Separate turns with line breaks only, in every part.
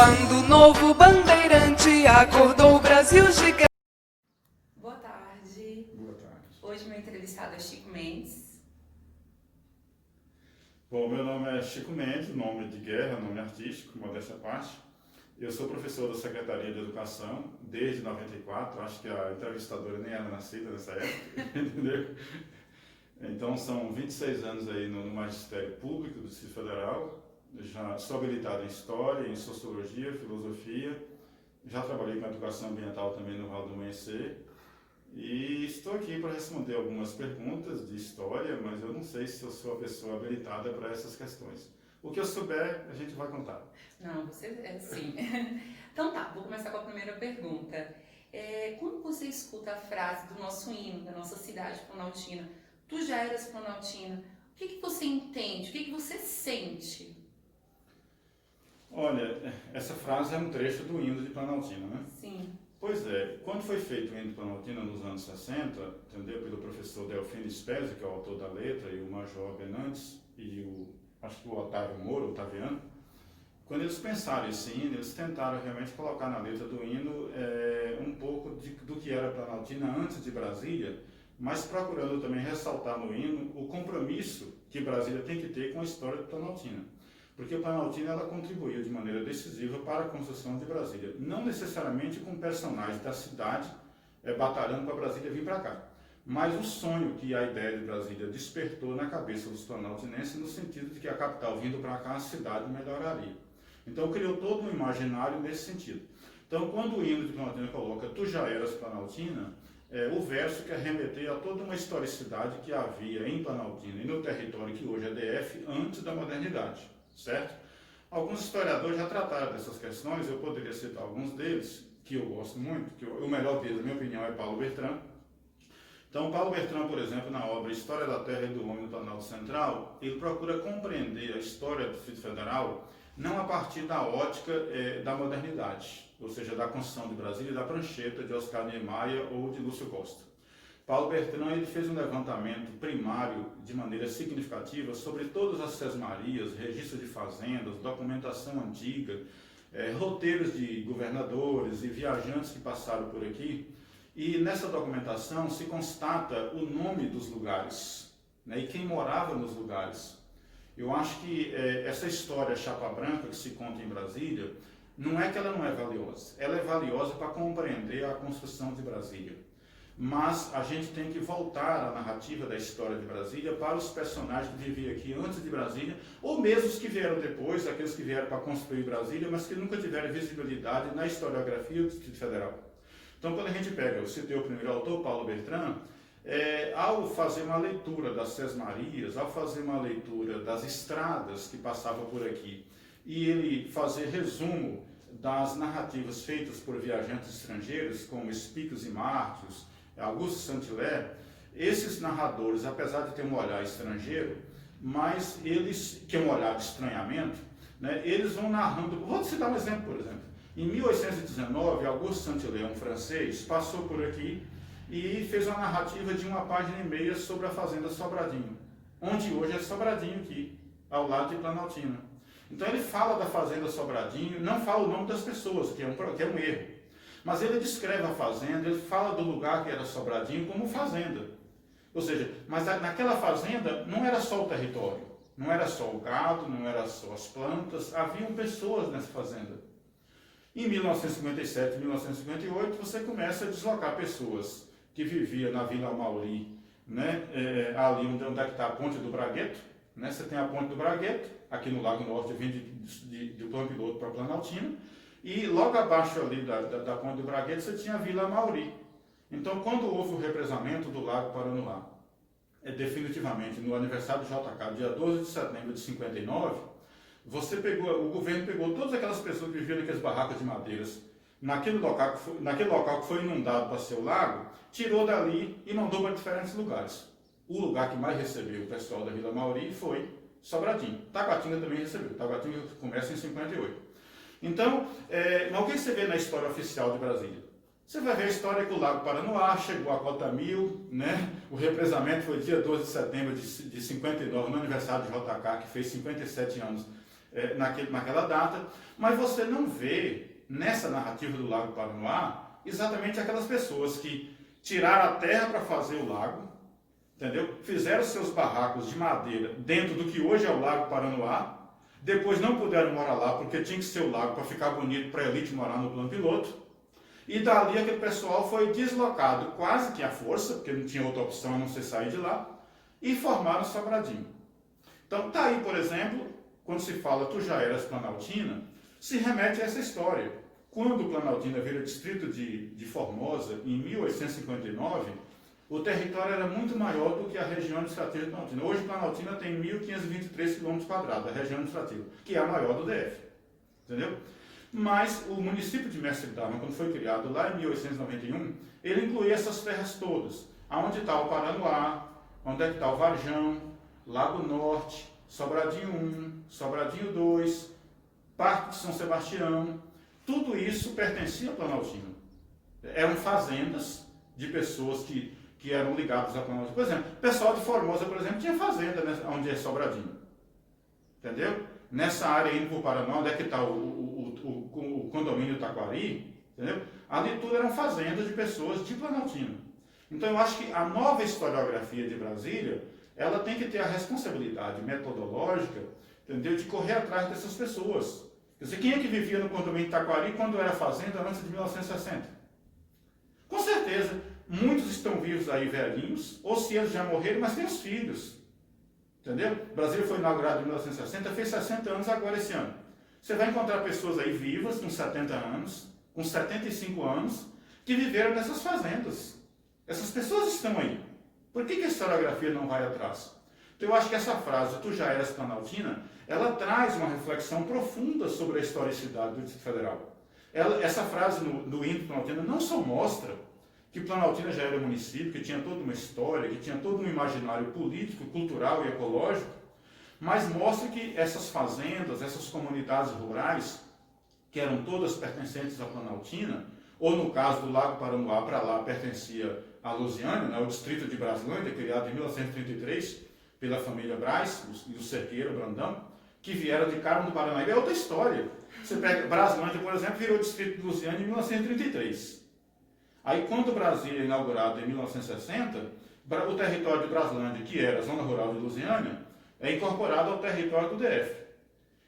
Quando o novo bandeirante acordou o Brasil gigante.
Boa tarde.
Boa tarde.
Hoje meu entrevistado é Chico Mendes.
Bom, meu nome é Chico Mendes, nome de guerra, nome artístico, modéstia à parte. Eu sou professor da Secretaria de Educação desde 94, acho que a entrevistadora nem era nascida nessa época, entendeu? Então são 26 anos aí no Magistério Público do Distrito Federal. Já sou habilitado em História, em Sociologia, Filosofia. Já trabalhei com Educação Ambiental também no Vale do Amanhecer. E estou aqui para responder algumas perguntas de História, mas eu não sei se eu sou a pessoa habilitada para essas questões. O que eu souber, a gente vai contar.
Não, você é sim. Então tá, vou começar com a primeira pergunta. Quando você escuta a frase do nosso hino, da nossa cidade planaltina, tu já eras planaltina, o que você entende, o que você sente?
Olha, essa frase é um trecho do hino de Planaltina, né?
Sim.
Pois é, quando foi feito o hino de Planaltina nos anos 60, entendeu? Pelo professor Delfino Spezia, que é o autor da letra, e o Major Benantes, e acho que o Otávio Moura, o Otaviano, quando eles pensaram esse hino, eles tentaram realmente colocar na letra do hino um pouco do que era Planaltina antes de Brasília, mas procurando também ressaltar no hino o compromisso que Brasília tem que ter com a história de Planaltina. Porque a Planaltina ela contribuiu de maneira decisiva para a construção de Brasília, não necessariamente com personagens da cidade batalhando para Brasília vir para cá, mas o sonho que a ideia de Brasília despertou na cabeça dos planaltinenses no sentido de que a capital vindo para cá, a cidade melhoraria. Então criou todo um imaginário nesse sentido. Então quando o hino de Planaltina coloca "Tu já eras Planaltina", o verso quer remeter a toda uma historicidade que havia em Planaltina e no território que hoje é DF antes da modernidade, certo? Alguns historiadores já trataram dessas questões, eu poderia citar alguns deles, que eu gosto muito, que o melhor deles, na minha opinião, é Paulo Bertrand. Então, Paulo Bertrand, por exemplo, na obra História da Terra e do Homem no Planalto Central, ele procura compreender a história do Distrito Federal não a partir da ótica da modernidade, ou seja, da construção de Brasília e da prancheta de Oscar Niemeyer ou de Lúcio Costa. Paulo Bertrand ele fez um levantamento primário de maneira significativa sobre todas as sesmarias, registros de fazendas, documentação antiga, roteiros de governadores e viajantes que passaram por aqui. E nessa documentação se constata o nome dos lugares, né, e quem morava nos lugares. Eu acho que essa história chapa branca que se conta em Brasília, não é que ela não é valiosa, ela é valiosa para compreender a construção de Brasília. Mas a gente tem que voltar a narrativa da história de Brasília para os personagens que viviam aqui antes de Brasília, ou mesmo os que vieram depois, aqueles que vieram para construir Brasília, mas que nunca tiveram visibilidade na historiografia do Distrito Federal. Então, quando a gente pega, eu citei o primeiro autor, Paulo Bertrand, ao fazer uma leitura das sesmarias, ao fazer uma leitura das estradas que passavam por aqui, e ele fazer resumo das narrativas feitas por viajantes estrangeiros, como Espíquios e Mártios, Augusto Saint-Hilaire, esses narradores, apesar de ter um olhar estrangeiro, mas eles, que é um olhar de estranhamento, né, eles vão narrando. Vou citar um exemplo, por exemplo. Em 1819, Augusto Saint-Hilaire, um francês, passou por aqui e fez uma narrativa de 1,5 páginas sobre a fazenda Sobradinho, onde hoje é Sobradinho aqui, ao lado de Planaltina. Então ele fala da fazenda Sobradinho, não fala o nome das pessoas, que é um erro. Mas ele descreve a fazenda, ele fala do lugar que era Sobradinho como fazenda. Ou seja, mas naquela fazenda não era só o território, não era só o gado, não era só as plantas, haviam pessoas nessa fazenda. Em 1957 e 1958 você começa a deslocar pessoas que viviam na Vila Amauri, né, ali onde é que está a Ponte do Bragueto, né, você tem a Ponte do Bragueto, aqui no Lago Norte vem de Plano Piloto para Planaltina, e logo abaixo ali da Ponte do Bragueto você tinha a Vila Amauri. Então, quando houve o represamento do Lago Paranoá, definitivamente no aniversário de JK, dia 12 de setembro de 59, o governo pegou todas aquelas pessoas que viviam naqueles barracos de madeiras, naquele local que foi inundado para ser o lago, tirou dali e mandou para diferentes lugares. O lugar que mais recebeu o pessoal da Vila Amauri foi Sobradinho. Taguatinga também recebeu. Taguatinga começa em 58. Então, o que você vê na história oficial de Brasília? Você vai ver a história que o Lago Paranoá chegou a cota 1000, né? O represamento foi dia 12 de setembro de 59, no aniversário de JK, que fez 57 anos naquela data, mas você não vê nessa narrativa do Lago Paranoá exatamente aquelas pessoas que tiraram a terra para fazer o lago, entendeu? Fizeram seus barracos de madeira dentro do que hoje é o Lago Paranoá, depois não puderam morar lá porque tinha que ser o lago para ficar bonito para a elite morar no plano piloto, e dali aquele pessoal foi deslocado quase que à força, porque não tinha outra opção a não ser sair de lá, e formaram Sobradinho. Então tá aí, por exemplo, quando se fala Tu Já Eras Planaltina, se remete a essa história. Quando Planaltina vira distrito de Formosa, em 1859, o território era muito maior do que a região administrativa de Planaltina. Hoje Planaltina tem 1.523 km², a região administrativa, que é a maior do DF. Entendeu? Mas o município de Mestre Dama, quando foi criado lá em 1891, ele incluía essas terras todas. Onde está o Paranoá, onde é que está o Varjão, Lago Norte, Sobradinho 1, Sobradinho 2, parte de São Sebastião, tudo isso pertencia a Planaltina. Eram fazendas de pessoas que eram ligadas a Planaltina. Por exemplo, o pessoal de Formosa, por exemplo, tinha fazenda onde é Sobradinho. Entendeu? Nessa área indo para o Paraná, onde é que está o condomínio Taquari, entendeu? Ali tudo eram fazendas de pessoas de Planaltina. Então eu acho que a nova historiografia de Brasília, ela tem que ter a responsabilidade metodológica, entendeu? De correr atrás dessas pessoas. Quer dizer, quem é que vivia no condomínio Taquari quando era fazenda antes de 1960? Com certeza, muitos estão vivos aí velhinhos, ou se eles já morreram, mas têm os filhos. Entendeu? Brasília foi inaugurado em 1960, fez 60 anos agora esse ano. Você vai encontrar pessoas aí vivas, com 70 anos, com 75 anos, que viveram nessas fazendas. Essas pessoas estão aí. Por que a historiografia não vai atrás? Então eu acho que essa frase, Tu Já Eras Planaltina, ela traz uma reflexão profunda sobre a historicidade do Distrito Federal. Essa frase no hino Planaltina não só mostra que Planaltina já era um município, que tinha toda uma história, que tinha todo um imaginário político, cultural e ecológico, mas mostra que essas fazendas, essas comunidades rurais, que eram todas pertencentes à Planaltina, ou no caso do Lago Paranoá, para lá pertencia à Lusiânia, né, o distrito de Braslândia, criado em 1933 pela família Braz e o Cerqueiro Brandão, que vieram de Carmo do Paranaíba. É outra história. Você pega Braslândia, por exemplo, virou distrito de Lusiânia em 1933. Aí, quando Brasília é inaugurado em 1960, o território de Braslândia, que era a zona rural de Lusiânia, é incorporado ao território do DF.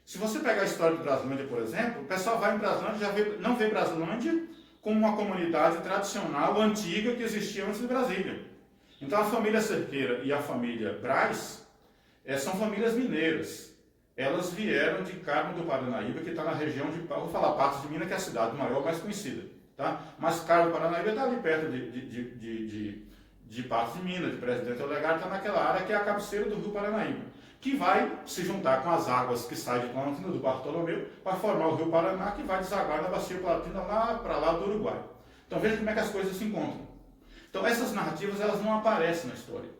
Se você pegar a história de Braslândia, por exemplo, o pessoal vai em Braslândia e não vê Braslândia como uma comunidade tradicional, antiga, que existia antes de Brasília. Então, a família Cerqueira e a família Braz são famílias mineiras. Elas vieram de Carmo do Paranaíba, que está na região de, vou falar Patos de Minas, que é a cidade maior, mais conhecida. Tá? Mas Carmo do Paranaíba está ali perto de Patos de Minas, de Presidente Olegário, está naquela área que é a cabeceira do rio Paranaíba, que vai se juntar com as águas que saem de Planaltina do Bartolomeu para formar o rio Paraná, que vai desaguar na bacia Platina lá para lá do Uruguai. Então veja como é que as coisas se encontram. Então essas narrativas elas não aparecem na história.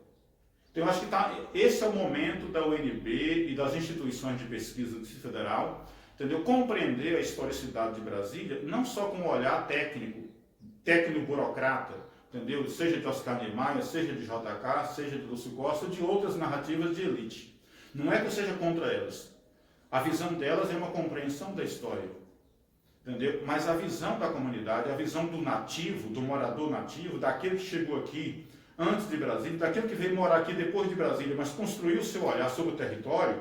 Então eu acho que esse é o momento da UNB e das instituições de pesquisa do Distrito Federal, entendeu? Compreender a historicidade de Brasília, não só com um olhar técnico-burocrata, entendeu? Seja de Oscar Niemeyer, seja de JK, seja de Lúcio Costa, de outras narrativas de elite. Não é que eu seja contra elas. A visão delas é uma compreensão da história, entendeu? Mas a visão da comunidade, a visão do nativo, do morador nativo, daquele que chegou aqui antes de Brasília, daquele que veio morar aqui depois de Brasília, mas construiu o seu olhar sobre o território,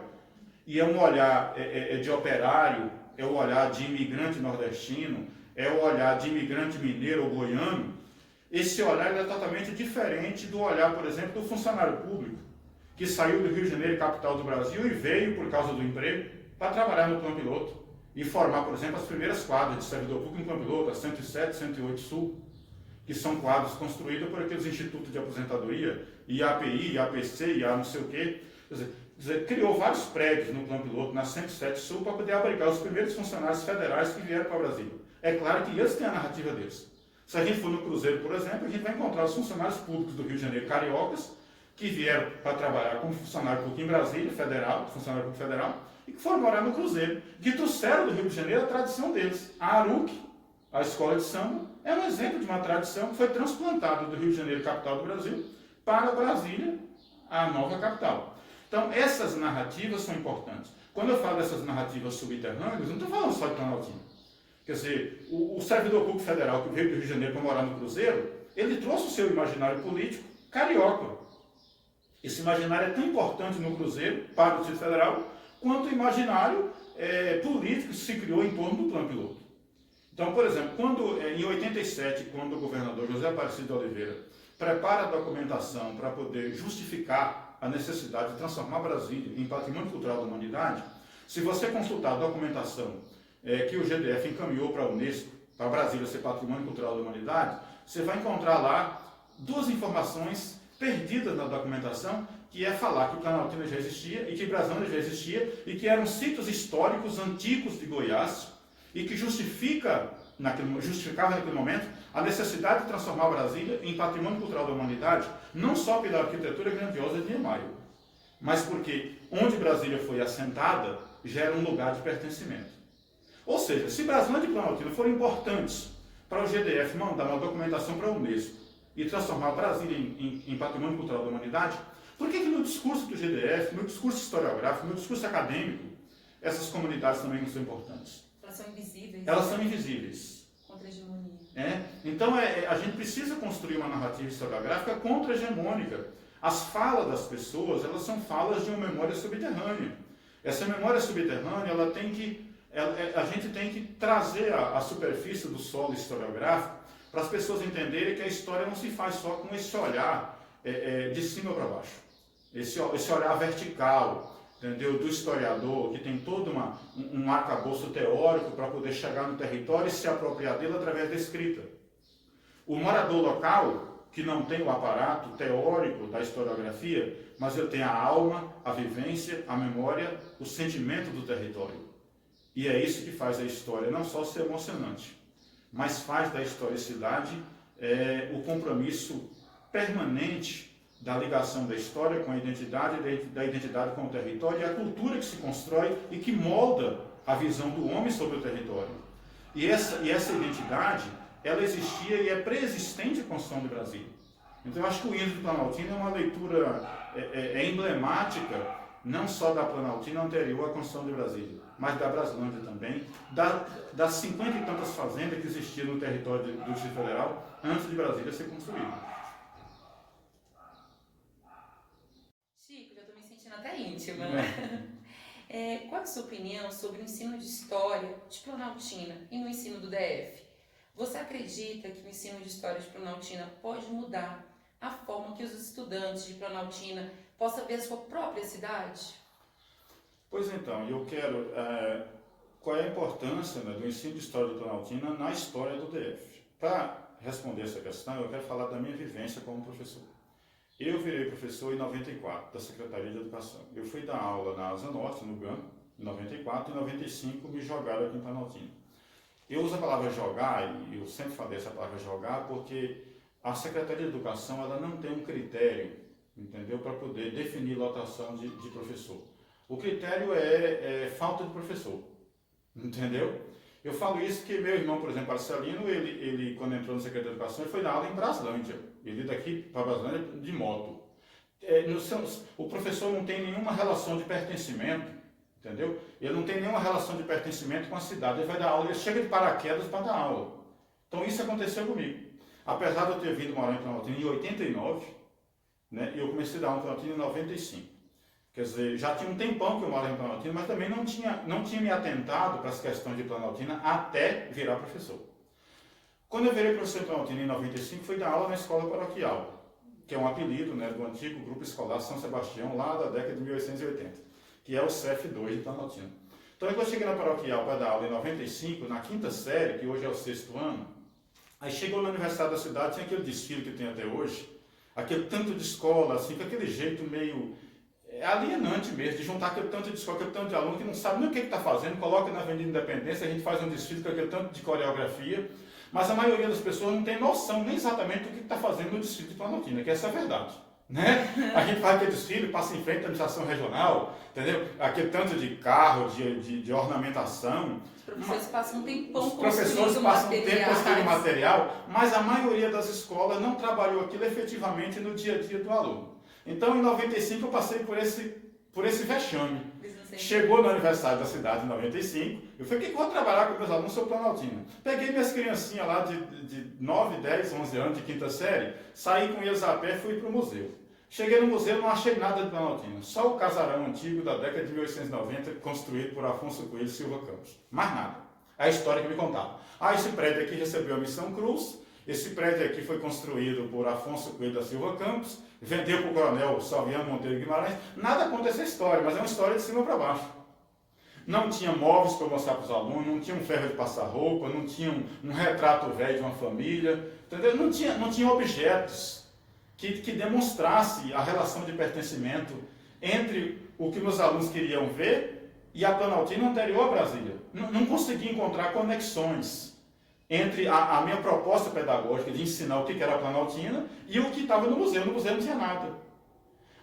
e é um olhar de operário, é o olhar de imigrante nordestino, é o olhar de imigrante mineiro ou goiano. Esse olhar é totalmente diferente do olhar, por exemplo, do funcionário público, que saiu do Rio de Janeiro, capital do Brasil, e veio, por causa do emprego, para trabalhar no plano piloto e formar, por exemplo, as primeiras quadras de servidor público no plano piloto, a 107, 108 Sul, que são quadros construídos por aqueles institutos de aposentadoria, IAPI, IAPC, IA não sei o quê. Quer dizer, criou vários prédios no plano piloto, na 107 Sul, para poder abrigar os primeiros funcionários federais que vieram para o Brasil. É claro que eles têm a narrativa deles. Se a gente for no Cruzeiro, por exemplo, a gente vai encontrar os funcionários públicos do Rio de Janeiro cariocas, que vieram para trabalhar como funcionário público em Brasília, federal, funcionário público federal, e que foram morar no Cruzeiro, que trouxeram do Rio de Janeiro a tradição deles. A ARUC, a escola de samba, é um exemplo de uma tradição que foi transplantada do Rio de Janeiro, capital do Brasil, para Brasília, a nova capital. Então, essas narrativas são importantes. Quando eu falo dessas narrativas subterrâneas, eu não estou falando só de Planaltina. Quer dizer, o servidor público federal que veio do Rio de Janeiro para morar no Cruzeiro, ele trouxe o seu imaginário político carioca. Esse imaginário é tão importante no Cruzeiro, para o Distrito Federal, quanto o imaginário político que se criou em torno do plano piloto. Então, por exemplo, em 87, quando o governador José Aparecido de Oliveira prepara a documentação para poder justificar a necessidade de transformar Brasília em patrimônio cultural da humanidade, se você consultar a documentação que o GDF encaminhou para a Unesco, para Brasília ser patrimônio cultural da humanidade, você vai encontrar lá duas informações perdidas na documentação, que é falar que Planaltina já existia e que Brasília já existia e que eram sítios históricos antigos de Goiás e que justificava naquele momento a necessidade de transformar Brasília em patrimônio cultural da humanidade, não só pela arquitetura grandiosa de Niemeyer, mas porque onde Brasília foi assentada já era um lugar de pertencimento. Ou seja, se Brasília e Planaltina foram importantes para o GDF mandar uma documentação para a Unesco e transformar Brasília em patrimônio cultural da humanidade, por que no discurso do GDF, no discurso historiográfico, no discurso acadêmico, essas comunidades também não são importantes?
Elas são invisíveis.
Elas são invisíveis.
Contra a hegemonia.
Então, a gente precisa construir uma narrativa historiográfica contra-hegemônica. As falas das pessoas, elas são falas de uma memória subterrânea. Essa memória subterrânea, a gente tem que trazer a superfície do solo historiográfico para as pessoas entenderem que a história não se faz só com esse olhar de cima para baixo. Esse olhar vertical, entendeu? Do historiador, que tem todo um arcabouço teórico para poder chegar no território e se apropriar dele através da escrita. O morador local, que não tem o aparato teórico da historiografia, mas ele tem a alma, a vivência, a memória, o sentimento do território. E é isso que faz a história não só ser emocionante, mas faz da historicidade o compromisso permanente da ligação da história com a identidade, da identidade com o território e a cultura que se constrói e que molda a visão do homem sobre o território. E essa identidade, ela existia e é pré-existente à construção de Brasília. Então eu acho que o hino de Planaltina é uma leitura emblemática, não só da Planaltina anterior à construção de Brasília, mas da Braslândia também, das 50 e tantas fazendas que existiam no território do Distrito Federal antes de Brasília ser construída.
Chico, já estou me sentindo até íntima. Qual é a sua opinião sobre o ensino de história de Planaltina e no ensino do DF? Você acredita que o ensino de história de Planaltina pode mudar a forma que os estudantes de Planaltina possam ver a sua própria cidade?
Pois então, eu quero... qual é a importância do ensino de história de Planaltina na história do DF? Para responder essa questão, eu quero falar da minha vivência como professor. Eu virei professor em 94, da Secretaria de Educação. Eu fui dar aula na Asa Norte, no GAN, em 94, e em 95 me jogaram aqui em Planaltina. Eu uso a palavra jogar, e eu sempre falei essa palavra jogar, porque a Secretaria de Educação ela não tem um critério, entendeu, para poder definir lotação de professor. O critério é falta de professor, entendeu? Eu falo isso porque meu irmão, por exemplo, Marcelino, ele quando entrou na Secretaria de Educação, ele foi dar aula em Braslândia. Ele daqui para Braslândia de moto. O professor não tem nenhuma relação de pertencimento, entendeu? Ele não tem nenhuma relação de pertencimento com a cidade. Ele vai dar aula, ele chega de paraquedas para dar aula. Então isso aconteceu comigo. Apesar de eu ter vindo morar em Planaltina em 89, né, eu comecei a dar aula em Planaltina em 95. Quer dizer, já tinha um tempão que eu moro em Planaltina, mas também não tinha me atentado para as questões de Planaltina até virar professor. Quando eu virei professor em Planaltina em 95, fui dar aula na escola paroquial, que é um apelido, né, do antigo Grupo Escolar São Sebastião, lá da década de 1880, que é o CEF2 de Planaltina. Então, quando eu cheguei na paroquial para dar aula em 95, na quinta série, que hoje é o 6º ano, aí chegou na Universidade da Cidade, tinha aquele desfile que tem até hoje, aquele tanto de escola, assim, com aquele jeito meio alienante mesmo, de juntar aquele tanto de escola, aquele tanto de aluno que não sabe nem o que está fazendo, coloca na Avenida Independência, a gente faz um desfile com aquele tanto de coreografia, mas a maioria das pessoas não tem noção nem exatamente do que está fazendo no desfile de Planaltina, que essa é a verdade. Né? A gente faz aquele desfile, passa em frente à administração regional, entendeu? Aquele tanto de carro, de ornamentação.
Os professores passam um tempão
construindo material. Os professores passam um tempo construindo material, mas a maioria das escolas não trabalhou aquilo efetivamente no dia a dia do aluno. Então, em 95, eu passei por esse vexame. Chegou no aniversário da cidade em 95, eu falei, o que eu vou trabalhar com meus alunos sobre Planaltina? Peguei minhas criancinhas lá de 9, 10, 11 anos, de quinta série, saí com eles a pé e fui para o museu. Cheguei no museu, não achei nada de Planaltina, só o casarão antigo da década de 1890, construído por Afonso Coelho Silva Campos. Mais nada. É a história que me contava. Esse prédio aqui recebeu a Missão Cruz, esse prédio aqui foi construído por Afonso Coelho da Silva Campos, vendeu para o coronel Salviano Monteiro Guimarães. Nada conta essa história, mas é uma história de cima para baixo. Não tinha móveis para mostrar para os alunos, não tinha um ferro de passar roupa, não tinha um retrato velho de uma família, entendeu? Não tinha objetos que demonstrasse a relação de pertencimento entre o que meus alunos queriam ver e a Planaltina anterior a Brasília. Não consegui encontrar conexões entre a minha proposta pedagógica de ensinar o que era a Planaltina e o que estava no museu. No museu não tinha nada.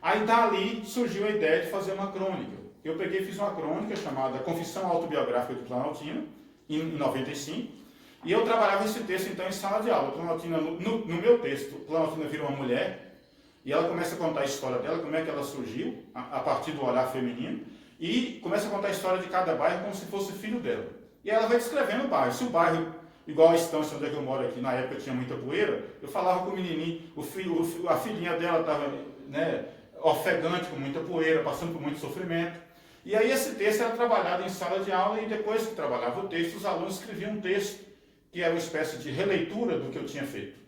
Aí dali surgiu a ideia de fazer uma crônica. Eu peguei e fiz uma crônica chamada Confissão Autobiográfica de Planaltina, em 95, e eu trabalhava esse texto então em sala de aula. Planaltina, no meu texto, Planaltina vira uma mulher, e ela começa a contar a história dela, como é que ela surgiu, a partir do olhar feminino, e começa a contar a história de cada bairro como se fosse filho dela. E ela vai descrevendo o bairro. Se o bairro, igual a estância onde eu moro aqui, na época tinha muita poeira, eu falava com o menininho, a filhinha dela estava ofegante, com muita poeira, passando por muito sofrimento. E aí esse texto era trabalhado em sala de aula, e depois que trabalhava o texto, os alunos escreviam um texto, que era uma espécie de releitura do que eu tinha feito.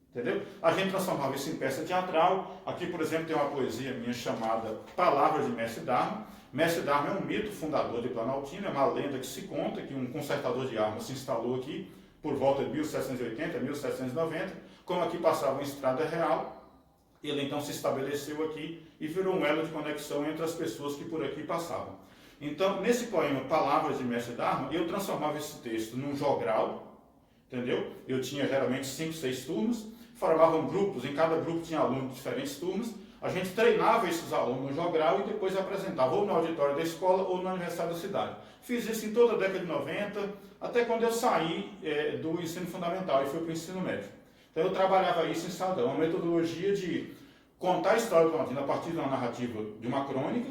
Entendeu? A gente transformava isso em peça teatral. Aqui, por exemplo, tem uma poesia minha chamada Palavras de Mestre Dharma. Mestre Dharma é um mito fundador de Planaltina, é uma lenda que se conta que um consertador de armas se instalou aqui por volta de 1780, 1790, como aqui passava uma estrada real, ele então se estabeleceu aqui e virou um elo de conexão entre as pessoas que por aqui passavam. Então, nesse poema Palavras de Mestre Dharma, eu transformava esse texto num jogral, entendeu? Eu tinha geralmente 5, 6 turmas, formavam grupos, em cada grupo tinha alunos de diferentes turmas, a gente treinava esses alunos no jogral e depois apresentava ou no auditório da escola ou no aniversário da cidade. Fiz isso em toda a década de 90, até quando eu saí do ensino fundamental e fui para o ensino médio. Então eu trabalhava isso em sala de aula, uma metodologia de contar a história do Planaltina a partir de uma narrativa, de uma crônica,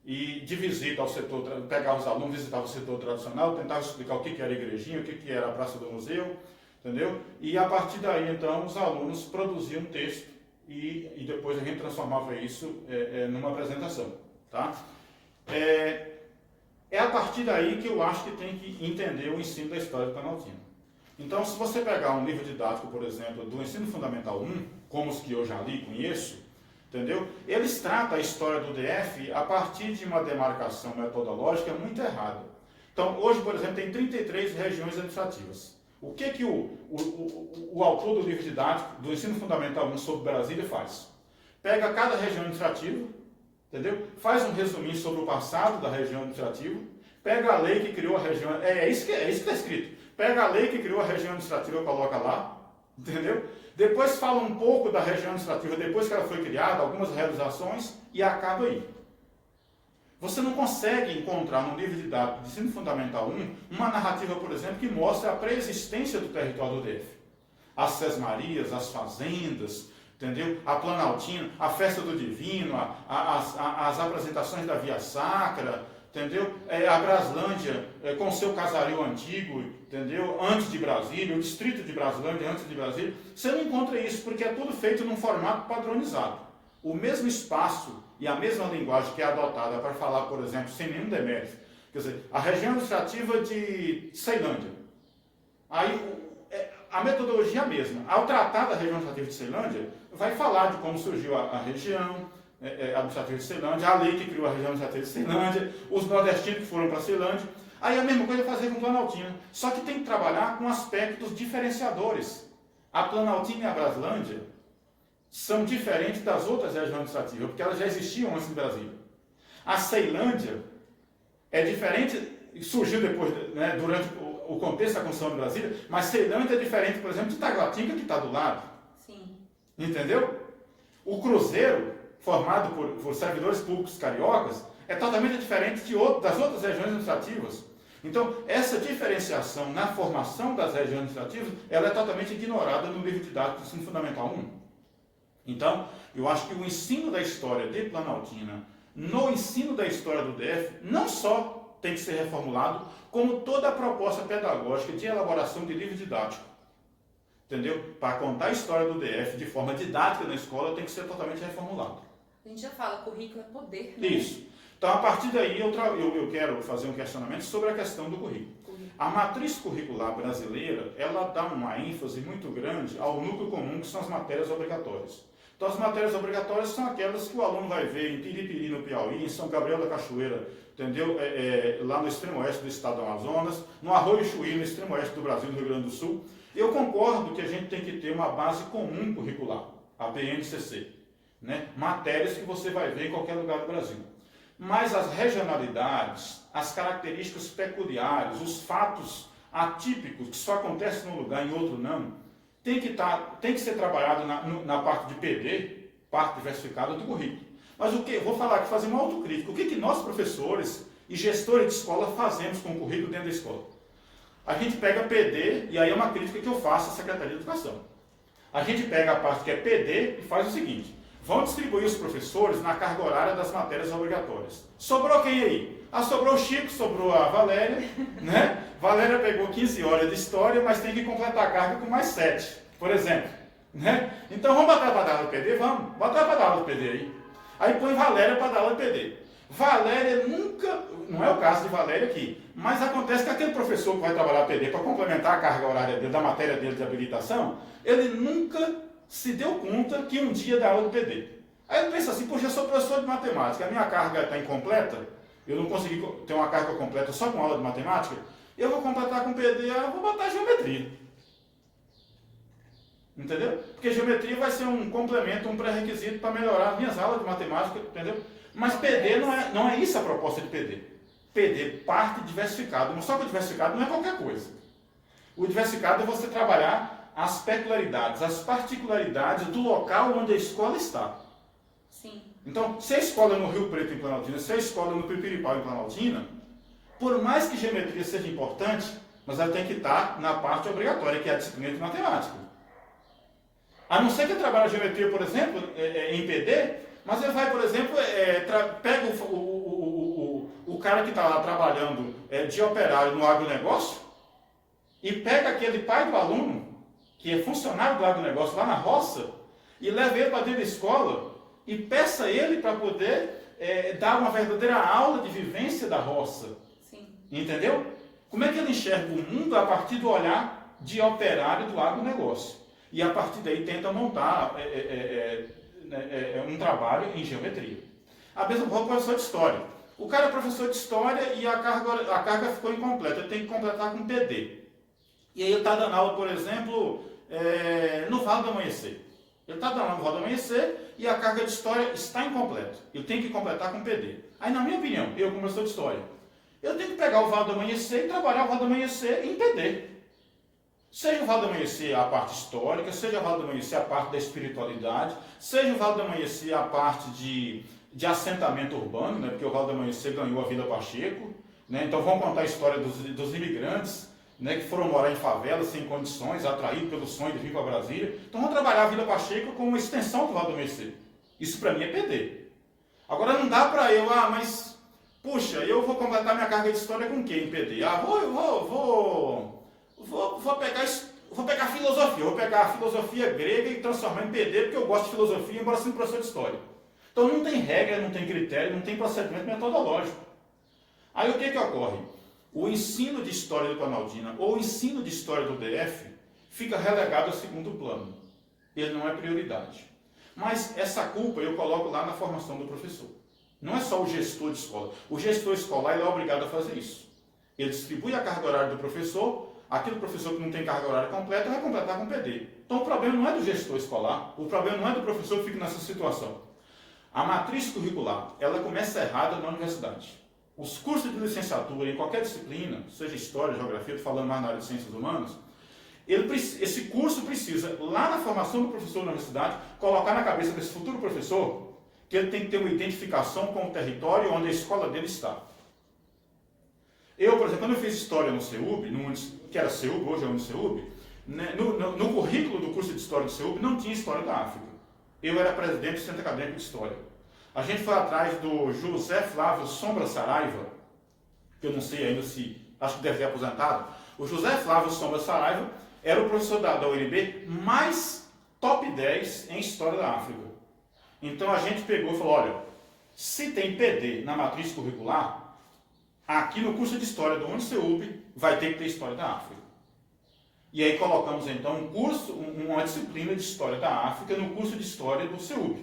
e de visita ao setor, pegar os alunos, visitava o setor tradicional, tentava explicar o que era a igrejinha, o que era a praça do museu, entendeu? E a partir daí, então, os alunos produziam um texto e depois a gente transformava isso numa apresentação, tá? É a partir daí que eu acho que tem que entender o ensino da história do Planaltina. Então, se você pegar um livro didático, por exemplo, do Ensino Fundamental 1, como os que eu já li e conheço, entendeu? Eles tratam a história do DF a partir de uma demarcação metodológica muito errada. Então, hoje, por exemplo, tem 33 regiões administrativas. O que o autor do livro didático do Ensino Fundamental 1 sobre Brasília faz? Pega cada região administrativa, entendeu? Faz um resuminho sobre o passado da região administrativa, pega a lei que criou a região... É isso que está escrito. Pega a lei que criou a região administrativa e coloca lá, entendeu? Depois fala um pouco da região administrativa, depois que ela foi criada, algumas realizações, e acaba aí. Você não consegue encontrar no livro didático de Ensino Fundamental 1 uma narrativa, por exemplo, que mostre a preexistência do território do DF. As Sesmarias, as fazendas, entendeu? A Planaltina, a Festa do Divino, as apresentações da Via Sacra, entendeu? A Braslândia com seu casario antigo, entendeu? Antes de Brasília, o distrito de Braslândia antes de Brasília. Você não encontra isso porque é tudo feito num formato padronizado. O mesmo espaço e a mesma linguagem que é adotada para falar, por exemplo, sem nenhum demérito. Quer dizer, a região administrativa de Ceilândia. Aí a metodologia é a mesma. Ao tratar da região administrativa de Ceilândia, vai falar de como surgiu a região administrativa de Ceilândia, a lei que criou a região administrativa de Ceilândia, os nordestinos que foram para Ceilândia. Aí a mesma coisa é fazer com Planaltina. Só que tem que trabalhar com aspectos diferenciadores. A Planaltina e a Braslândia são diferentes das outras regiões administrativas, porque elas já existiam antes de Brasília. A Ceilândia é diferente, surgiu depois, né, durante o contexto da construção de Brasília, mas Ceilândia é diferente, por exemplo, de Taguatinga, que está do lado.
Sim.
Entendeu? O Cruzeiro, formado por servidores públicos cariocas, é totalmente diferente das outras regiões administrativas. Então, essa diferenciação na formação das regiões administrativas, ela é totalmente ignorada no livro didático do Ensino Fundamental 1. Então, eu acho que o ensino da história de Planaltina no ensino da história do DF, não só tem que ser reformulado, como toda a proposta pedagógica de elaboração de livro didático. Entendeu? Para contar a história do DF de forma didática na escola, tem que ser totalmente reformulado.
A gente já fala, currículo é poder, né?
Isso. Então, a partir daí, eu quero fazer um questionamento sobre a questão do currículo. A matriz curricular brasileira, ela dá uma ênfase muito grande ao núcleo comum, que são as matérias obrigatórias. Então, as matérias obrigatórias são aquelas que o aluno vai ver em Piripiri, no Piauí, em São Gabriel da Cachoeira, entendeu? Lá no extremo oeste do estado do Amazonas, no Arroio Chuí, no extremo oeste do Brasil, no Rio Grande do Sul. Eu concordo que a gente tem que ter uma base comum curricular, a BNCC, né? Matérias que você vai ver em qualquer lugar do Brasil. Mas as regionalidades, as características peculiares, os fatos atípicos que só acontecem num lugar e em outro não, tem que ser trabalhado na parte de PD, parte diversificada do currículo. Mas vou falar aqui, fazer uma autocrítica. O que nós, professores e gestores de escola, fazemos com o currículo dentro da escola? A gente pega PD, e aí é uma crítica que eu faço à Secretaria de Educação. A gente pega a parte que é PD e faz o seguinte: vão distribuir os professores na carga horária das matérias obrigatórias. Sobrou quem aí? Sobrou o Chico, sobrou a Valéria, né? Valéria pegou 15 horas de história, mas tem que completar a carga com mais 7, por exemplo, né? Então vamos botar para dar aula de PD? Vamos, botar para dar aula de PD aí. Aí põe Valéria para dar aula de PD. Valéria nunca, não é o caso de Valéria aqui, mas acontece que aquele professor que vai trabalhar PD para complementar a carga horária dele, da matéria dele de habilitação, ele nunca se deu conta que um dia dá aula de PD. Aí ele pensa assim: poxa, eu sou professor de matemática, a minha carga está incompleta, eu não consegui ter uma carga completa só com aula de matemática, eu vou completar com PD, eu vou botar geometria. Entendeu? Porque geometria vai ser um complemento, um pré-requisito para melhorar as minhas aulas de matemática, entendeu? Mas PD não é isso a proposta de PD. PD parte diversificado, mas só que o diversificado não é qualquer coisa. O diversificado é você trabalhar as peculiaridades, as particularidades do local onde a escola está.
Sim.
Então, se a escola é no Rio Preto, em Planaltina, se a escola é no Pipiripau, em Planaltina, por mais que geometria seja importante, mas ela tem que estar na parte obrigatória, que é a disciplina de matemática. A não ser que ele trabalhe a geometria, por exemplo, em PD, mas ele vai, por exemplo, pega o cara que está lá trabalhando de operário no agronegócio e pega aquele pai do aluno, que é funcionário do agronegócio lá na roça, e leva ele para dentro da escola e peça ele para poder dar uma verdadeira aula de vivência da roça.
Sim. Entendeu?
Como é que ele enxerga o mundo a partir do olhar de operário do agronegócio? E a partir daí tenta montar um trabalho em geometria. A mesma coisa o professor de história. O cara é professor de história e a carga ficou incompleta, ele tem que completar com PD. E aí ele está dando aula, por exemplo, no Vale do Amanhecer. Ele está dando aula no Vale do Amanhecer e a carga de história está incompleta. Ele tem que completar com PD. Aí, na minha opinião, eu como professor de história, eu tenho que pegar o Vale do Amanhecer e trabalhar o Vale do Amanhecer em PD. Seja o Vale do Amanhecer a parte histórica, seja o Vale do Amanhecer a parte da espiritualidade, seja o Vale do Amanhecer a parte de assentamento urbano, né? Porque o Vale do Amanhecer ganhou a Vila Pacheco, né? Então vamos contar a história dos imigrantes, né? Que foram morar em favelas sem condições, atraídos pelo sonho de vir para Brasília. Então vamos trabalhar a Vila Pacheco como uma extensão do Vale do Amanhecer. Isso para mim é PD. Agora não dá para eu, mas, puxa, eu vou completar minha carga de história com quem em PD? Vou pegar filosofia, vou pegar a filosofia grega e transformar em PD, porque eu gosto de filosofia, embora seja professor de história. Então não tem regra, não tem critério, não tem procedimento metodológico. Aí o que ocorre? O ensino de história do Planaltina ou o ensino de história do DF fica relegado ao segundo plano. Ele não é prioridade. Mas essa culpa eu coloco lá na formação do professor. Não é só o gestor de escola. O gestor escolar ele é obrigado a fazer isso. Ele distribui a carga horária do professor. Aquele professor que não tem carga horária completa vai completar com PD. Então o problema não é do gestor escolar, o problema não é do professor que fica nessa situação. A matriz curricular, ela começa errada na universidade. Os cursos de licenciatura em qualquer disciplina, seja história, geografia, estou falando mais na área de ciências humanas, esse curso precisa, lá na formação do professor na universidade, colocar na cabeça desse futuro professor que ele tem que ter uma identificação com o território onde a escola dele está. Eu, por exemplo, quando eu fiz história no CEUB, que era CEUB, hoje é o CEUB, né, no currículo do curso de história do CEUB não tinha história da África. Eu era presidente do Centro Acadêmico de História. A gente foi atrás do José Flávio Sombra Saraiva, que eu não sei ainda se, acho que deve ter aposentado. O José Flávio Sombra Saraiva era o professor da UNB mais top 10 em História da África. Então a gente pegou e falou, olha, se tem PD na matriz curricular, aqui no curso de História do UniCeub vai ter que ter História da África. E aí colocamos então um curso, uma disciplina de História da África no curso de História do CEUB,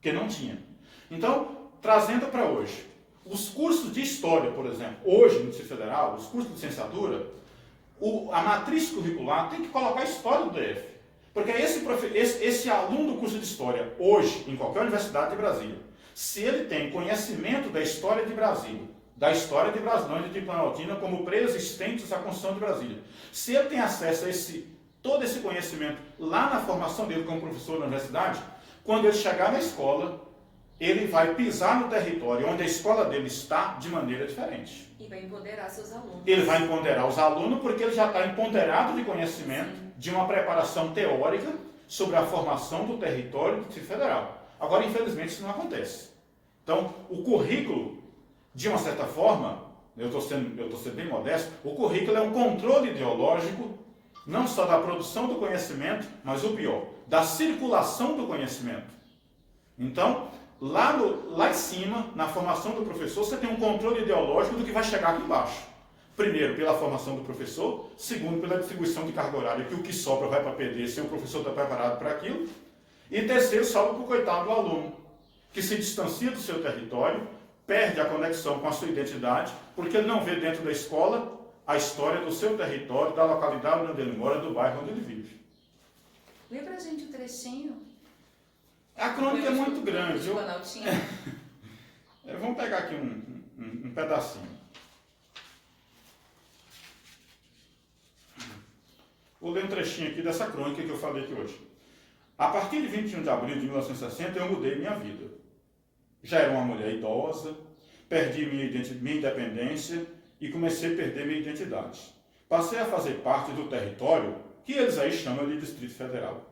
que não tinha. Então, trazendo para hoje, os cursos de História, por exemplo, hoje no Distrito Federal, os cursos de licenciatura, a matriz curricular tem que colocar a História do DF. Porque esse aluno do curso de História, hoje, em qualquer universidade de Brasília, se ele tem conhecimento da História de Brasília, da história de Brasilândia e de Planaltina como pré-existentes à Constituição de Brasília, se ele tem acesso a todo esse conhecimento lá na formação dele como professor na universidade, quando ele chegar na escola, ele vai pisar no território onde a escola dele está de maneira diferente.
E vai empoderar seus alunos.
Ele vai empoderar os alunos porque ele já está empoderado de conhecimento, sim, de uma preparação teórica sobre a formação do território do Distrito Federal. Agora, infelizmente, isso não acontece. Então, o currículo, de uma certa forma, eu estou sendo bem modesto, o currículo é um controle ideológico, não só da produção do conhecimento, mas o pior, da circulação do conhecimento. Então, lá em cima, na formação do professor, você tem um controle ideológico do que vai chegar aqui embaixo. Primeiro, pela formação do professor. Segundo, pela distribuição de carga horária, que o que sobra vai para PD, se o professor está preparado para aquilo. E terceiro, sobra para o coitado do aluno, que se distancia do seu território, perde a conexão com a sua identidade, porque ele não vê dentro da escola a história do seu território, da localidade onde ele mora, do bairro onde ele vive.
Lê pra gente o trechinho.
A crônica é muito grande. Vamos pegar aqui um pedacinho. Vou ler um trechinho aqui dessa crônica que eu falei aqui hoje. A partir de 21 de abril de 1960, eu mudei minha vida. Já era uma mulher idosa, perdi minha independência e comecei a perder minha identidade. Passei a fazer parte do território que eles aí chamam de Distrito Federal.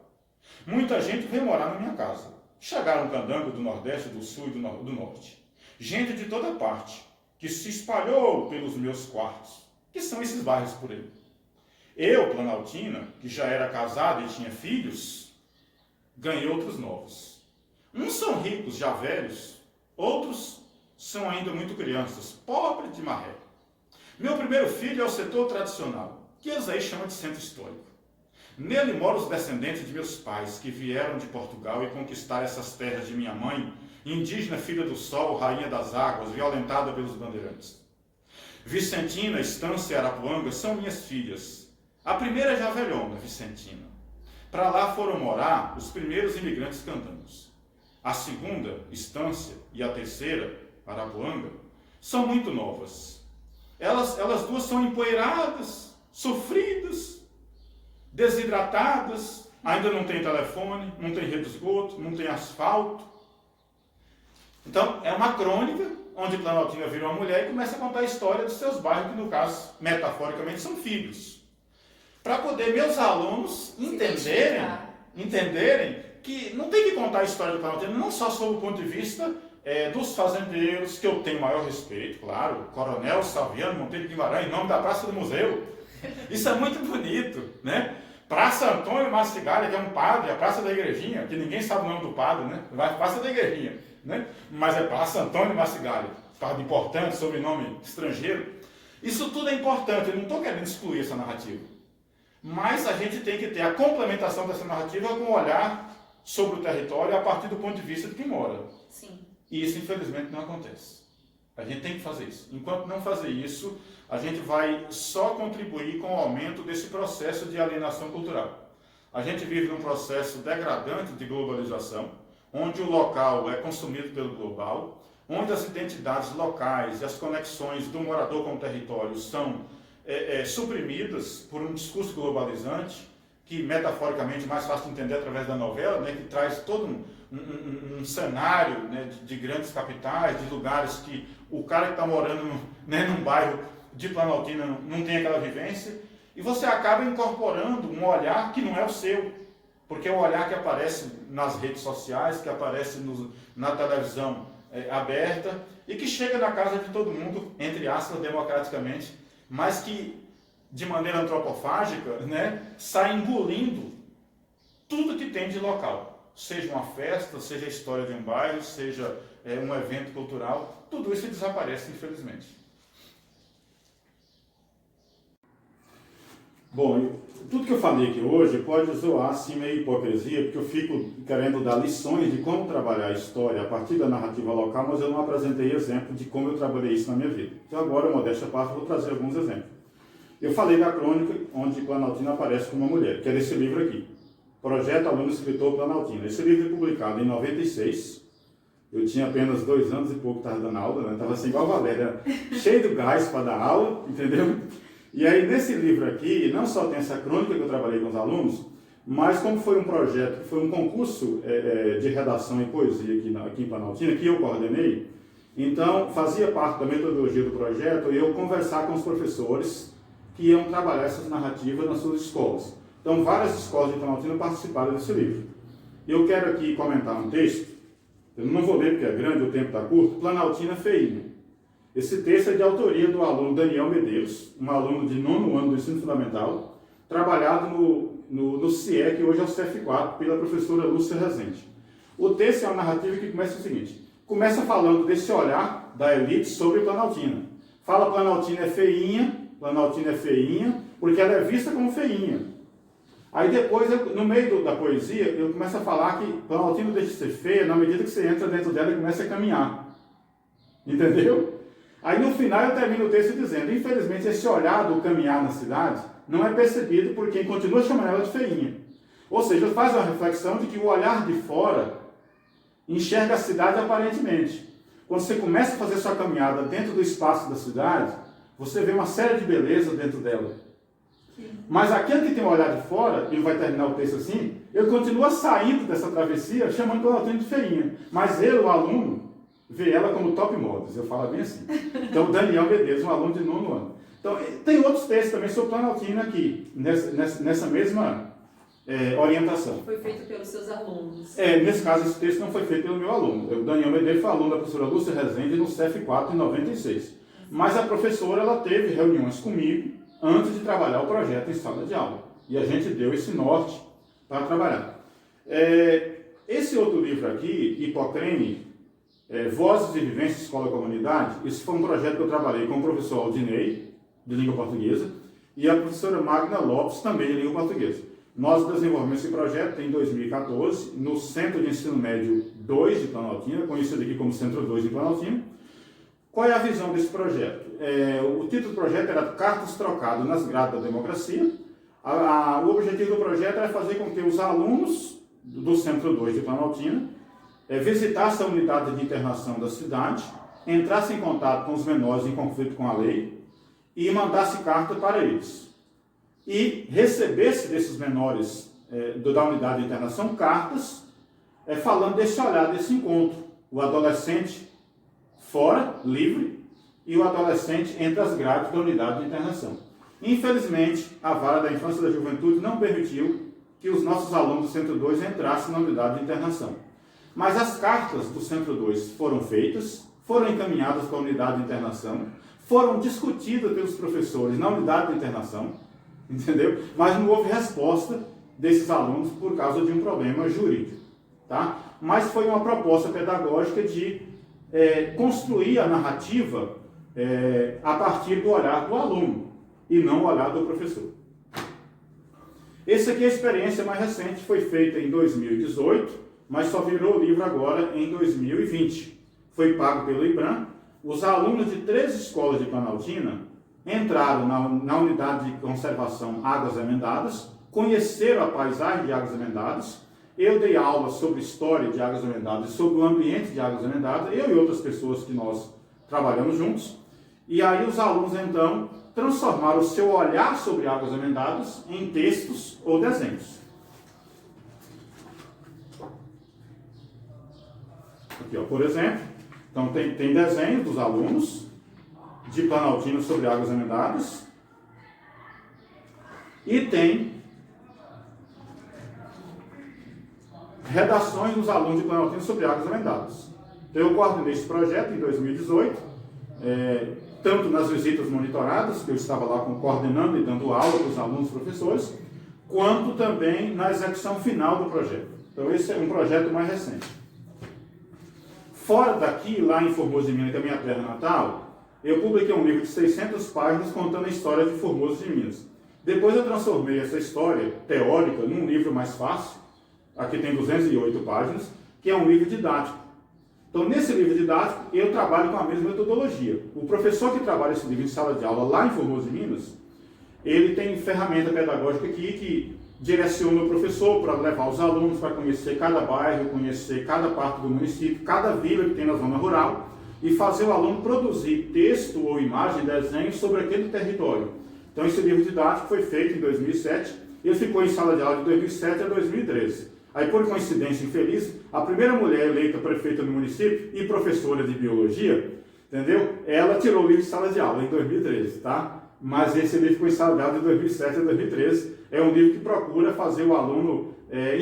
Muita gente veio morar na minha casa. Chegaram candango do Nordeste, do Sul e do Norte. Gente de toda parte, que se espalhou pelos meus quartos, que são esses bairros por aí. Eu, Planaltina, que já era casada e tinha filhos, ganhei outros novos. Uns são ricos, já velhos, outros são ainda muito crianças, pobres de maré. Meu primeiro filho é o setor tradicional, que eles aí chamam de centro histórico. Nele moram os descendentes de meus pais, que vieram de Portugal e conquistaram essas terras de minha mãe, indígena filha do sol, rainha das águas, violentada pelos bandeirantes. Vicentina, Estância e Arapuanga são minhas filhas. A primeira é já velhona, Vicentina. Para lá foram morar os primeiros imigrantes candangos. A segunda, Estância, e a terceira, Arapuanga, são muito novas. Elas duas são empoeiradas, sofridas, desidratadas, ainda não tem telefone, não tem rede de esgoto, não tem asfalto. Então, é uma crônica onde Planaltina vira uma mulher e começa a contar a história dos seus bairros, que no caso, metaforicamente, são filhos. Para poder meus alunos entenderem que não tem que contar a história do Planaltina, não só sob o ponto de vista dos fazendeiros, que eu tenho maior respeito, claro, Coronel Salviano Monteiro de Guimarães, em nome da Praça do Museu. Isso é muito bonito, né? Praça Antônio Macigalha, que é um padre, a Praça da Igrejinha, que ninguém sabe o nome do padre, né? Vai Praça da Igrejinha, né? Mas é Praça Antônio Macigalha, padre importante, sobrenome estrangeiro. Isso tudo é importante, eu não estou querendo excluir essa narrativa. Mas a gente tem que ter a complementação dessa narrativa com um olhar sobre o território a partir do ponto de vista de quem mora.
Sim.
E isso, infelizmente, não acontece. A gente tem que fazer isso. Enquanto não fazer isso, a gente vai só contribuir com o aumento desse processo de alienação cultural. A gente vive num processo degradante de globalização, onde o local é consumido pelo global, onde as identidades locais e as conexões do morador com o território são suprimidas por um discurso globalizante, que metaforicamente é mais fácil de entender através da novela, né, que traz todo um cenário, né, de grandes capitais, de lugares que o cara que está morando num bairro de Planaltina não tem aquela vivência, e você acaba incorporando um olhar que não é o seu. Porque é o olhar que aparece nas redes sociais, que aparece na televisão aberta e que chega na casa de todo mundo, entre aspas, democraticamente, mas que, de maneira antropofágica, né, sai engolindo tudo que tem de local. Seja uma festa, seja a história de um bairro, seja um evento cultural, tudo isso desaparece, infelizmente. Bom, tudo que eu falei aqui hoje pode soar assim meio hipocrisia, porque eu fico querendo dar lições de como trabalhar a história a partir da narrativa local, mas eu não apresentei exemplo de como eu trabalhei isso na minha vida. Então agora, modéstia à parte, eu vou trazer alguns exemplos. Eu falei da crônica onde Planaltina aparece como uma mulher, que é desse livro aqui. Projeto Aluno Escritor Planaltina. Esse livro é publicado em 96. Eu tinha apenas 2 anos e pouco, estava dando aula, né? Estava assim igual a Valéria, cheio de gás para dar aula, entendeu? E aí, nesse livro aqui, não só tem essa crônica que eu trabalhei com os alunos, mas como foi um projeto, foi um concurso de redação e poesia aqui em Planaltina, que eu coordenei, então fazia parte da metodologia do projeto eu conversar com os professores que iam trabalhar essas narrativas nas suas escolas. Então, várias escolas de Planaltina participaram desse livro. Eu quero aqui comentar um texto, eu não vou ler porque é grande, o tempo está curto, Planaltina Feinha. Esse texto é de autoria do aluno Daniel Medeiros, um aluno de 9º ano do ensino fundamental, trabalhado no CIE, que hoje é o CF4, pela professora Lúcia Rezende. O texto é uma narrativa que começa o seguinte, começa falando desse olhar da elite sobre Planaltina. Fala Planaltina é feinha, porque ela é vista como feinha. Aí depois, no meio da poesia, eu começo a falar que Planaltina deixa de ser feia na medida que você entra dentro dela e começa a caminhar. Entendeu? Aí no final eu termino o texto dizendo, infelizmente esse olhar do caminhar na cidade não é percebido por quem continua chamando ela de feinha. Ou seja, faz uma reflexão de que o olhar de fora enxerga a cidade aparentemente. Quando você começa a fazer sua caminhada dentro do espaço da cidade, você vê uma série de belezas dentro dela. Mas aquele que tem um olhar de fora, ele vai terminar o texto assim, ele continua saindo dessa travessia chamando Planaltina de feinha. Mas ele, o aluno, vê ela como top models, eu falo bem assim. Então, Daniel Medeiros, um aluno de 9º ano. Então, tem outros textos também sobre Planaltina aqui, nessa mesma orientação.
Foi feito pelos seus alunos.
Nesse caso, esse texto não foi feito pelo meu aluno. O Daniel Medeiros foi aluno da professora Lúcia Rezende no CF4 em 96. Mas a professora, ela teve reuniões comigo antes de trabalhar o projeto em sala de aula. E a gente deu esse norte para trabalhar. Esse outro livro aqui, Hipocrene, Vozes e Vivências Escola e Comunidade, isso foi um projeto que eu trabalhei com o professor Aldinei, de língua portuguesa, e a professora Magna Lopes, também de língua portuguesa. Nós desenvolvemos esse projeto em 2014, no Centro de Ensino Médio 2 de Planaltina, conhecido aqui como Centro 2 de Planaltina. Qual é a visão desse projeto? O título do projeto era Cartas Trocadas nas Grades da Democracia. O objetivo do projeto era fazer com que os alunos do Centro 2 de Planaltina visitassem a unidade de internação da cidade, entrassem em contato com os menores em conflito com a lei e mandasse carta para eles. E recebesse desses menores da unidade de internação cartas falando desse olhar, desse encontro. O adolescente fora, livre, e o adolescente entre as grades da unidade de internação. Infelizmente, a Vara da Infância e da Juventude não permitiu que os nossos alunos do Centro 2 entrassem na unidade de internação. Mas as cartas do Centro 2 foram feitas, foram encaminhadas para a unidade de internação, foram discutidas pelos professores na unidade de internação, entendeu? Mas não houve resposta desses alunos por causa de um problema jurídico, tá? Mas foi uma proposta pedagógica de construir a narrativa a partir do olhar do aluno e não o olhar do professor. Essa aqui é a experiência mais recente, foi feita em 2018, mas só virou livro agora em 2020. Foi pago pelo IBRAM. Os alunos de 3 escolas de Planaltina entraram na unidade de conservação Águas Emendadas, conheceram a paisagem de Águas Emendadas. Eu dei aula sobre história de Águas Emendadas, sobre o ambiente de Águas Emendadas, eu e outras pessoas que nós trabalhamos juntos. E aí os alunos, então, transformaram o seu olhar sobre Águas Emendadas em textos ou desenhos. Aqui, ó, por exemplo, então tem desenhos dos alunos de Planaltina sobre Águas Emendadas e tem redações dos alunos de Planaltina sobre águas emendadas. Então, eu coordenei esse projeto em 2018, tanto nas visitas monitoradas, que eu estava lá coordenando e dando aula para os alunos e professores, quanto também na execução final do projeto. Então, esse é um projeto mais recente. Fora daqui, lá em Formoso de Minas, que é a minha terra natal, eu publiquei um livro de 600 páginas contando a história de Formoso de Minas. Depois eu transformei essa história teórica num livro mais fácil, aqui tem 208 páginas, que é um livro didático. Então, nesse livro didático, eu trabalho com a mesma metodologia. O professor que trabalha esse livro em sala de aula lá em Formoso de Minas, ele tem ferramenta pedagógica aqui que direciona o professor para levar os alunos para conhecer cada bairro, conhecer cada parte do município, cada vila que tem na zona rural e fazer o aluno produzir texto ou imagem, desenho sobre aquele território. Então, esse livro didático foi feito em 2007 e ele ficou em sala de aula de 2007 a 2013. Aí, por coincidência infeliz, a primeira mulher eleita prefeita do município e professora de biologia, entendeu? Ela tirou o livro de sala de aula em 2013, tá? Mas esse livro ficou em sala de aula de 2007 a 2013. É um livro que procura fazer o aluno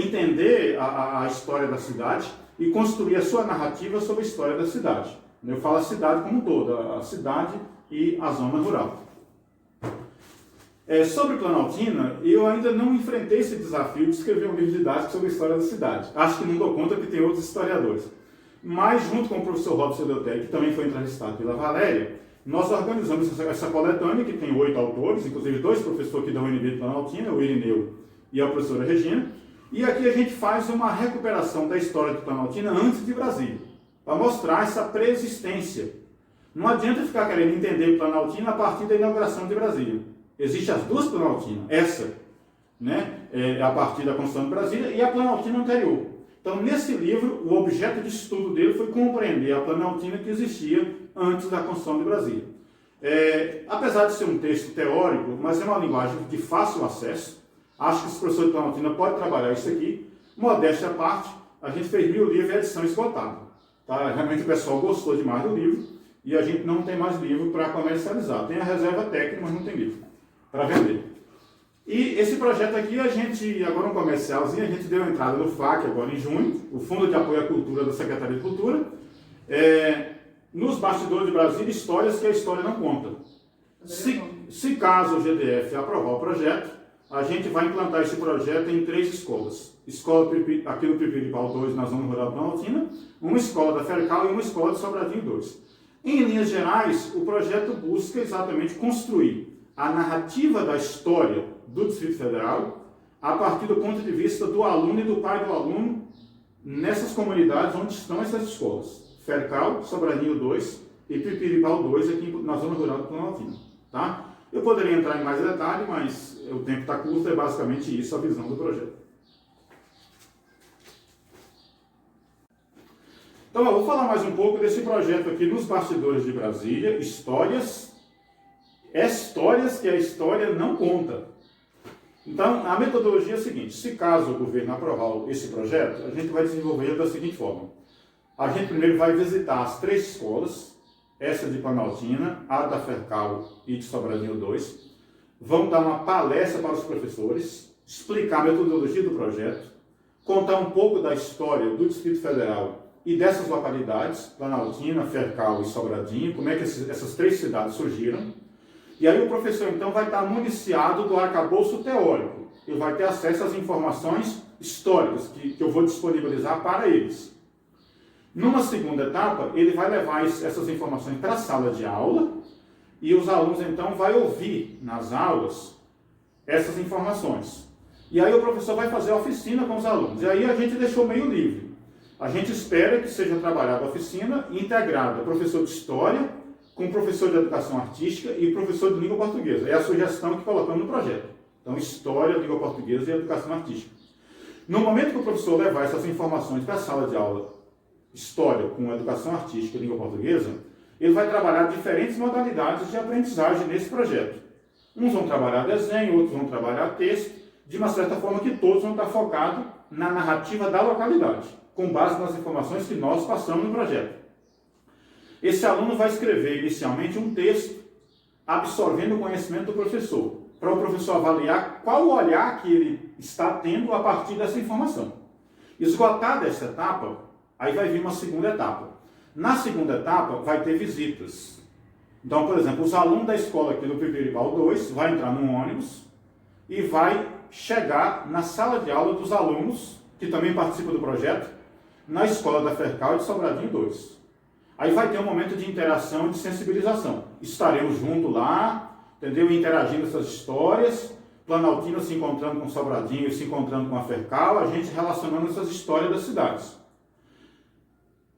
entender a história da cidade e construir a sua narrativa sobre a história da cidade. Eu falo a cidade como um todo, a cidade e a zona rural. Sobre Planaltina, eu ainda não enfrentei esse desafio de escrever um livro didático sobre a história da cidade. Acho que não dou conta que tem outros historiadores. Mas, junto com o professor Robson Deltec, que também foi entrevistado pela Valéria, nós organizamos essa coletânea, que tem 8 autores, inclusive 2 professores aqui da UNB de Planaltina, o Irineu e a professora Regina. E aqui a gente faz uma recuperação da história de Planaltina antes de Brasília, para mostrar essa preexistência. Não adianta ficar querendo entender Planaltina a partir da inauguração de Brasília. Existem as duas Planaltinas, essa, né, a partir da construção de Brasília, e a Planaltina anterior. Então, nesse livro, o objeto de estudo dele foi compreender a Planaltina que existia antes da construção de Brasília. Apesar de ser um texto teórico, mas é uma linguagem de fácil acesso, acho que os professores de Planaltina podem trabalhar isso aqui. Modéstia à parte, a gente fez 1000 livros e a edição esgotada. Tá? Realmente o pessoal gostou demais do livro e a gente não tem mais livro para comercializar. Tem a reserva técnica, mas não tem livro para vender. E esse projeto aqui, a gente, agora um comercialzinho, a gente deu entrada no FAC agora em junho, o Fundo de Apoio à Cultura da Secretaria de Cultura, nos bastidores de Brasília, histórias que a história não conta. Se caso o GDF aprovar o projeto, a gente vai implantar esse projeto em 3 escolas. Escola aqui no Pipiripau 2, na zona rural de Planaltina, uma escola da Fercal e uma escola de Sobradinho 2. Em linhas gerais, o projeto busca exatamente construir a narrativa da história do Distrito Federal a partir do ponto de vista do aluno e do pai do aluno nessas comunidades onde estão essas escolas. Fercal, Sobradinho 2 e Pipiripau 2 aqui na zona rural de Planaltina. Tá? Eu poderia entrar em mais detalhe, mas o tempo está curto, é basicamente isso a visão do projeto. Então, eu vou falar mais um pouco desse projeto aqui nos bastidores de Brasília, histórias que a história não conta. Então, a metodologia é a seguinte: se caso o governo aprovar esse projeto, a gente vai desenvolver ele da seguinte forma. A gente primeiro vai visitar as 3 escolas, essa de Planaltina, a da Fercal e de Sobradinho 2. Vamos dar uma palestra para os professores, explicar a metodologia do projeto, contar um pouco da história do Distrito Federal e dessas localidades, Planaltina, Fercal e Sobradinho, como é que essas 3 cidades surgiram. E aí o professor, então, vai estar municiado do arcabouço teórico. Ele vai ter acesso às informações históricas que eu vou disponibilizar para eles. Numa segunda etapa, ele vai levar essas informações para a sala de aula e os alunos, então, vão ouvir nas aulas essas informações. E aí o professor vai fazer a oficina com os alunos. E aí a gente deixou meio livre. A gente espera que seja trabalhada a oficina integrada, professor de História, com professor de Educação Artística e professor de Língua Portuguesa. É a sugestão que colocamos no projeto. Então, História, Língua Portuguesa e Educação Artística. No momento que o professor levar essas informações para a sala de aula, História com Educação Artística e Língua Portuguesa, ele vai trabalhar diferentes modalidades de aprendizagem nesse projeto. Uns vão trabalhar desenho, outros vão trabalhar texto, de uma certa forma que todos vão estar focados na narrativa da localidade, com base nas informações que nós passamos no projeto. Esse aluno vai escrever inicialmente um texto absorvendo o conhecimento do professor, para o professor avaliar qual o olhar que ele está tendo a partir dessa informação.
Esgotada essa etapa, aí vai vir uma segunda etapa. Na segunda etapa, vai ter visitas. Então, por exemplo, os alunos da escola aqui do Pipiribal 2 vai entrar num ônibus e vai chegar na sala de aula dos alunos, que também participam do projeto, na escola da Fercal de Sobradinho 2. Aí vai ter um momento de interação e de sensibilização. Estaremos juntos lá, entendeu? Interagindo essas histórias, Planaltina se encontrando com Sobradinho e se encontrando com a Fercal, a gente relacionando essas histórias das cidades.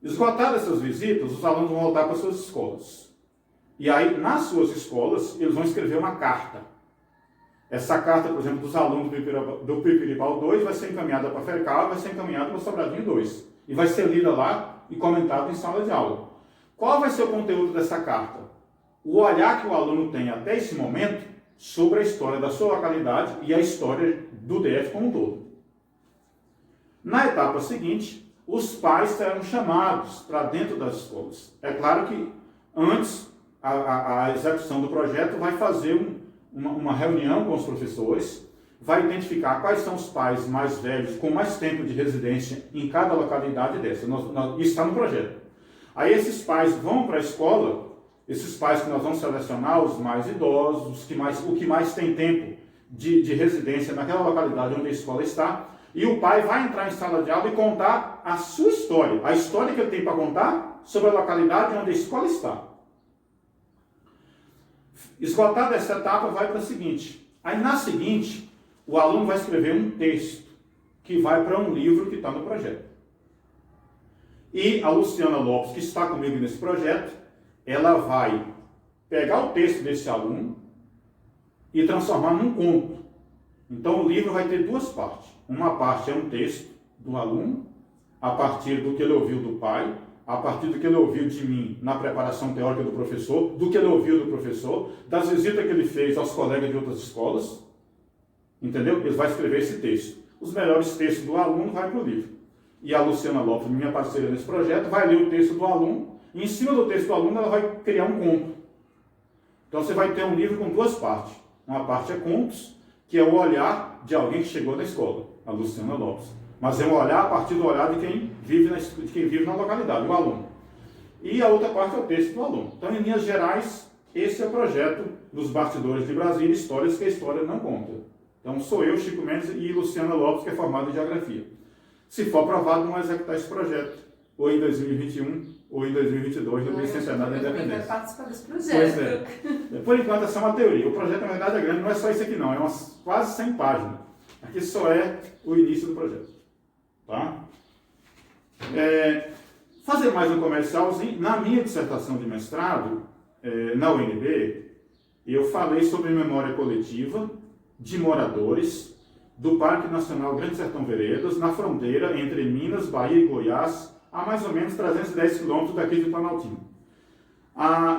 Esgotadas essas visitas, os alunos vão voltar para suas escolas. E aí, nas suas escolas, eles vão escrever uma carta. Essa carta, por exemplo, dos alunos do Pipiribal 2 vai ser encaminhada para a Fercal, vai ser encaminhada para o Sobradinho 2. E vai ser lida lá e comentada em sala de aula. Qual vai ser o conteúdo dessa carta? O olhar que o aluno tem até esse momento sobre a história da sua localidade e a história do DF como um todo. Na etapa seguinte, os pais serão chamados para dentro das escolas. É claro que antes a execução do projeto vai fazer uma reunião com os professores, vai identificar quais são os pais mais velhos com mais tempo de residência em cada localidade dessa. Isso está no projeto. Aí esses pais vão para a escola, esses pais que nós vamos selecionar, os mais idosos, o que mais tem tempo de residência naquela localidade onde a escola está, e o pai vai entrar em sala de aula e contar a sua história, a história que ele tem para contar sobre a localidade onde a escola está. Esgotada essa etapa, vai para a seguinte. Aí na seguinte, o aluno vai escrever um texto que vai para um livro que está no projeto. E a Luciana Lopes, que está comigo nesse projeto, ela vai pegar o texto desse aluno e transformar num conto. Então o livro vai ter duas partes. Uma parte é um texto do aluno, a partir do que ele ouviu do pai, a partir do que ele ouviu de mim na preparação teórica do professor, do que ele ouviu do professor, das visitas que ele fez aos colegas de outras escolas. Entendeu? Ele vai escrever esse texto. Os melhores textos do aluno vai para o livro. E a Luciana Lopes, minha parceira nesse projeto, vai ler o texto do aluno, e em cima do texto do aluno ela vai criar um conto. Então você vai ter um livro com duas partes. Uma parte é contos, que é o olhar de alguém que chegou na escola, a Luciana Lopes. Mas é um olhar a partir do olhar de quem vive na localidade, o aluno. E a outra parte é o texto do aluno. Então, em linhas gerais, esse é o projeto dos bastidores de Brasília, histórias que a história não conta. Então, sou eu, Chico Mendes, e Luciana Lopes, que é formada em Geografia. Se for aprovado, vamos executar esse projeto, ou em 2021, ou em 2022, no bicentenário da Independência.
Eu quero participar desse projeto.
Pois é. Por enquanto, essa é uma teoria. O projeto, na verdade, é grande, não é só isso aqui não, é umas quase 100 páginas. Aqui só é o início do projeto. Tá? Fazer mais um comercialzinho. Na minha dissertação de mestrado, na UNB, eu falei sobre memória coletiva de moradores do Parque Nacional Grande Sertão Veredas, na fronteira entre Minas, Bahia e Goiás, a mais ou menos 310 quilômetros daqui de Planaltina.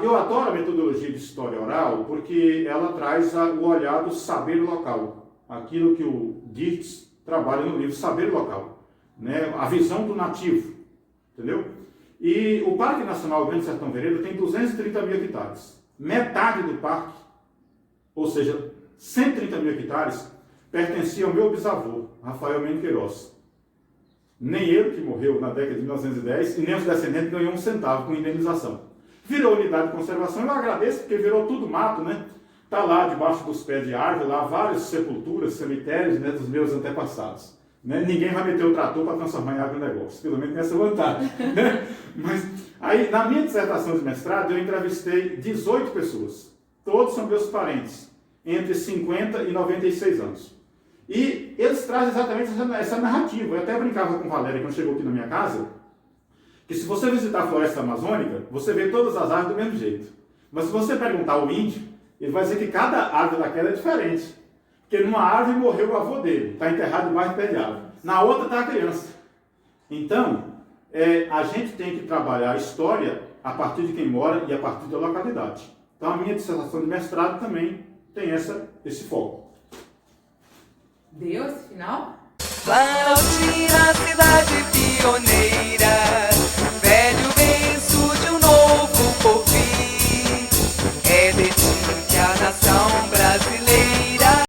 Eu adoro a metodologia de história oral porque ela traz o olhar do saber local, aquilo que o Dietz trabalha no livro Saber Local, né? A visão do nativo, entendeu? E o Parque Nacional Grande Sertão Veredas tem 230 mil hectares. Metade do parque, ou seja, 130 mil hectares, pertencia ao meu bisavô, Rafael Mendes Queiroz. Nem ele, que morreu na década de 1910, e nem os descendentes ganhou um centavo com indenização. Virou unidade de conservação, eu agradeço, porque virou tudo mato, né? Está lá debaixo dos pés de árvore, lá várias sepulturas, cemitérios, né, dos meus antepassados. Né? Ninguém vai meter o trator para transformar em agronegócio, pelo menos nessa vantagem. Né? Mas aí, na minha dissertação de mestrado, eu entrevistei 18 pessoas. Todos são meus parentes, entre 50 e 96 anos. E eles trazem exatamente essa narrativa. Eu até brincava com Valéria quando chegou aqui na minha casa, que se você visitar a floresta amazônica, você vê todas as árvores do mesmo jeito. Mas se você perguntar ao índio, ele vai dizer que cada árvore daquela é diferente. Porque numa árvore morreu o avô dele, está enterrado debaixo do pé de árvore. Na outra está a criança. Então, a gente tem que trabalhar a história a partir de quem mora e a partir da localidade. Então, a minha dissertação de mestrado também tem esse foco.
Deu esse final?